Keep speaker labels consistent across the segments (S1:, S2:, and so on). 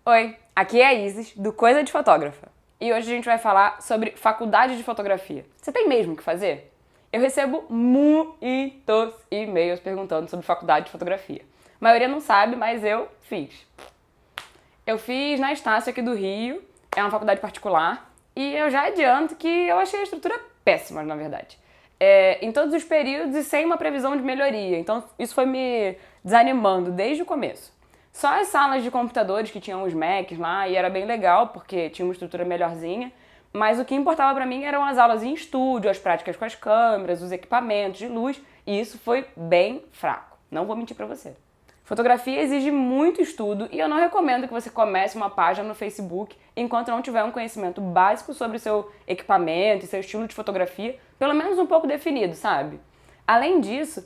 S1: Oi, aqui é a Isis, do Coisa de Fotógrafa. E hoje a gente vai falar sobre faculdade de fotografia. Você tem mesmo que fazer? Eu recebo muitos e-mails perguntando sobre faculdade de fotografia. A maioria não sabe, mas eu fiz. Eu fiz na Estácio aqui do Rio, é uma faculdade particular, e eu já adianto que eu achei a estrutura péssima, na verdade. Em todos os períodos e sem uma previsão de melhoria, então isso foi me desanimando desde o começo. Só as salas de computadores que tinham os Macs lá, e era bem legal, porque tinha uma estrutura melhorzinha, mas o que importava pra mim eram as aulas em estúdio, as práticas com as câmeras, os equipamentos de luz, e isso foi bem fraco, não vou mentir pra você. Fotografia exige muito estudo e eu não recomendo que você comece uma página no Facebook enquanto não tiver um conhecimento básico sobre o seu equipamento e seu estilo de fotografia, pelo menos um pouco definido, sabe? Além disso,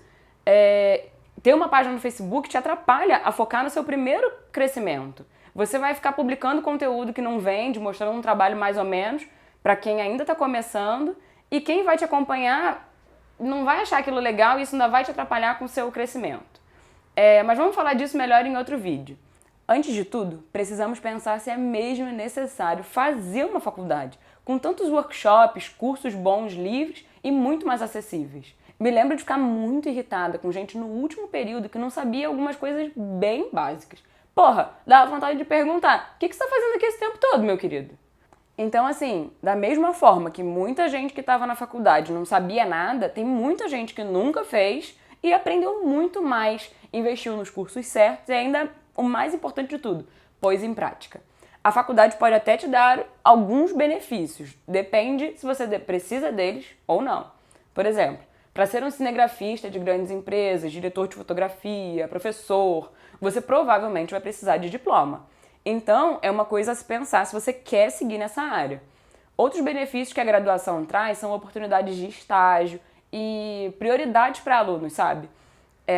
S1: ter uma página no Facebook te atrapalha a focar no seu primeiro crescimento. Você vai ficar publicando conteúdo que não vende, mostrando um trabalho mais ou menos para quem ainda está começando, e quem vai te acompanhar não vai achar aquilo legal e isso ainda vai te atrapalhar com o seu crescimento. Mas vamos falar disso melhor em outro vídeo. Antes de tudo, precisamos pensar se é mesmo necessário fazer uma faculdade, com tantos workshops, cursos bons, livres e muito mais acessíveis. Me lembro de ficar muito irritada com gente no último período que não sabia algumas coisas bem básicas. Porra, dava vontade de perguntar: o que você está fazendo aqui esse tempo todo, meu querido? Então, assim, da mesma forma que muita gente que estava na faculdade não sabia nada, tem muita gente que nunca fez e aprendeu muito mais, investiu nos cursos certos e ainda, o mais importante de tudo, pôs em prática. A faculdade pode até te dar alguns benefícios, depende se você precisa deles ou não. Por exemplo, para ser um cinegrafista de grandes empresas, diretor de fotografia, professor, você provavelmente vai precisar de diploma. Então, é uma coisa a se pensar se você quer seguir nessa área. Outros benefícios que a graduação traz são oportunidades de estágio e prioridades para alunos, sabe?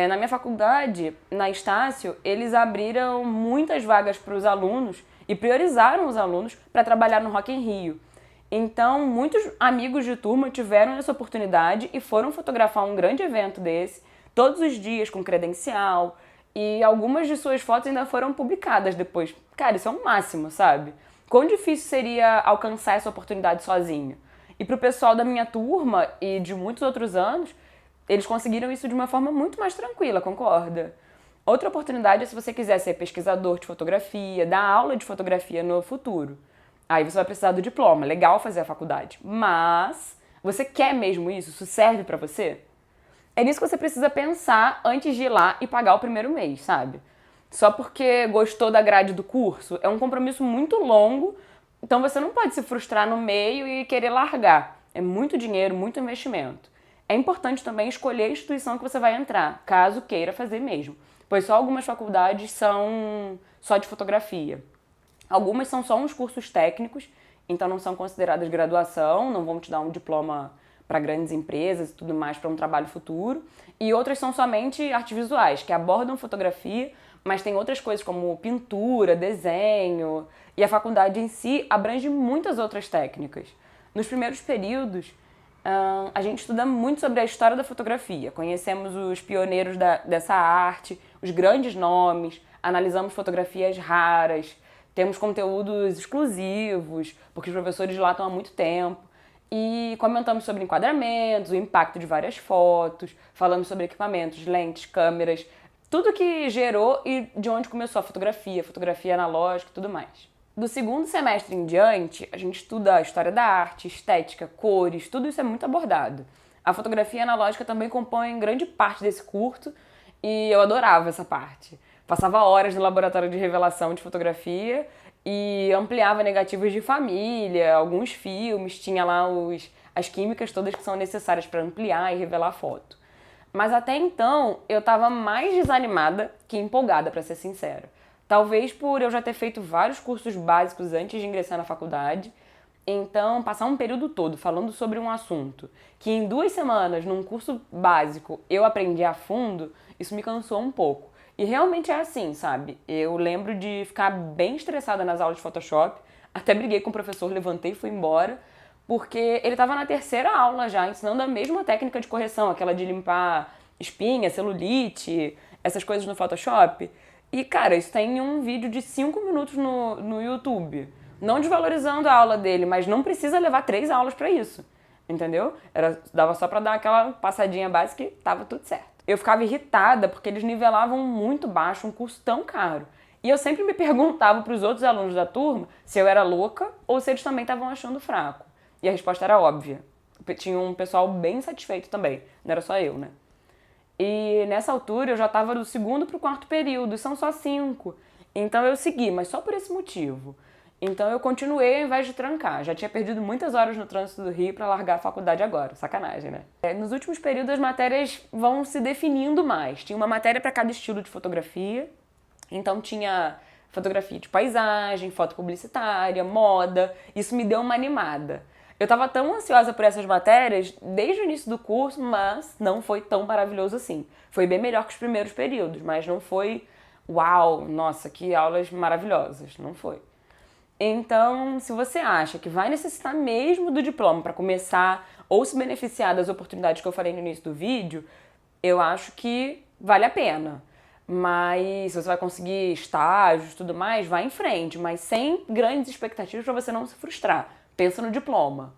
S1: Na minha faculdade, na Estácio, eles abriram muitas vagas para os alunos e priorizaram os alunos para trabalhar no Rock in Rio. Então, muitos amigos de turma tiveram essa oportunidade e foram fotografar um grande evento desse, todos os dias com credencial, e algumas de suas fotos ainda foram publicadas depois. Cara, isso é um máximo, sabe? Quão difícil seria alcançar essa oportunidade sozinho? E pro pessoal da minha turma e de muitos outros anos, eles conseguiram isso de uma forma muito mais tranquila, concorda? Outra oportunidade é se você quiser ser pesquisador de fotografia, dar aula de fotografia no futuro. Aí você vai precisar do diploma, legal fazer a faculdade. Mas, você quer mesmo isso? Isso serve pra você? É nisso que você precisa pensar antes de ir lá e pagar o primeiro mês, sabe? Só porque gostou da grade do curso, é um compromisso muito longo, então você não pode se frustrar no meio e querer largar. É muito dinheiro, muito investimento. É importante também escolher a instituição que você vai entrar, caso queira fazer mesmo, pois só algumas faculdades são só de fotografia. Algumas são só uns cursos técnicos, então não são consideradas graduação, não vão te dar um diploma para grandes empresas e tudo mais para um trabalho futuro. E outras são somente artes visuais, que abordam fotografia, mas tem outras coisas como pintura, desenho, e a faculdade em si abrange muitas outras técnicas. Nos primeiros períodos, a gente estuda muito sobre a história da fotografia, conhecemos os pioneiros dessa arte, os grandes nomes, analisamos fotografias raras, temos conteúdos exclusivos, porque os professores lá estão há muito tempo, e comentamos sobre enquadramentos, o impacto de várias fotos, falamos sobre equipamentos, lentes, câmeras, tudo que gerou e de onde começou a fotografia analógica e tudo mais. Do segundo semestre em diante, a gente estuda a história da arte, estética, cores, tudo isso é muito abordado. A fotografia analógica também compõe grande parte desse curso e eu adorava essa parte. Passava horas no laboratório de revelação de fotografia e ampliava negativos de família, alguns filmes, tinha lá as químicas todas que são necessárias para ampliar e revelar a foto. Mas até então eu estava mais desanimada que empolgada, para ser sincera. Talvez por eu já ter feito vários cursos básicos antes de ingressar na faculdade, então passar um período todo falando sobre um assunto que em 2 semanas, num curso básico, eu aprendi a fundo, isso me cansou um pouco. E realmente é assim, sabe? Eu lembro de ficar bem estressada nas aulas de Photoshop, até briguei com o professor, levantei e fui embora, porque ele estava na 3ª aula já, ensinando a mesma técnica de correção, aquela de limpar espinha, celulite, essas coisas no Photoshop. E, cara, isso tem um vídeo de 5 minutos no YouTube. Não desvalorizando a aula dele, mas não precisa levar 3 aulas pra isso. Entendeu? Dava só pra dar aquela passadinha básica e tava tudo certo. Eu ficava irritada porque eles nivelavam muito baixo um curso tão caro. E eu sempre me perguntava pros outros alunos da turma se eu era louca ou se eles também estavam achando fraco. E a resposta era óbvia. Tinha um pessoal bem satisfeito também. Não era só eu, né? E nessa altura eu já tava do 2º pro 4º período, e são só 5. Então eu segui, mas só por esse motivo. Então eu continuei ao invés de trancar. Já tinha perdido muitas horas no trânsito do Rio pra largar a faculdade agora. Sacanagem, né? Nos últimos períodos as matérias vão se definindo mais. Tinha uma matéria pra cada estilo de fotografia. Então tinha fotografia de paisagem, foto publicitária, moda. Isso me deu uma animada. Eu tava tão ansiosa por essas matérias desde o início do curso, mas não foi tão maravilhoso assim. Foi bem melhor que os primeiros períodos, mas não foi uau, nossa, que aulas maravilhosas. Não foi. Então, se você acha que vai necessitar mesmo do diploma para começar ou se beneficiar das oportunidades que eu falei no início do vídeo, eu acho que vale a pena. Mas se você vai conseguir estágios e tudo mais, vai em frente, mas sem grandes expectativas para você não se frustrar. Pensa no diploma.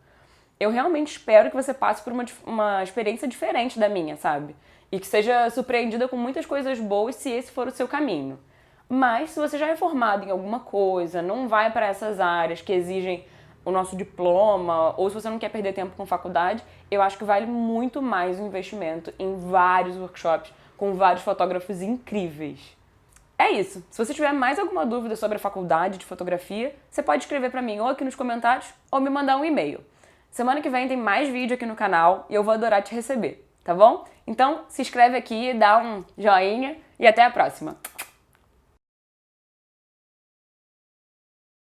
S1: Eu realmente espero que você passe por uma experiência diferente da minha, sabe? E que seja surpreendida com muitas coisas boas se esse for o seu caminho. Mas se você já é formado em alguma coisa, não vai para essas áreas que exigem o nosso diploma, ou se você não quer perder tempo com faculdade, eu acho que vale muito mais o investimento em vários workshops com vários fotógrafos incríveis. É isso. Se você tiver mais alguma dúvida sobre a faculdade de fotografia, você pode escrever pra mim ou aqui nos comentários ou me mandar um e-mail. Semana que vem tem mais vídeo aqui no canal e eu vou adorar te receber, tá bom? Então se inscreve aqui, dá um joinha e até a próxima.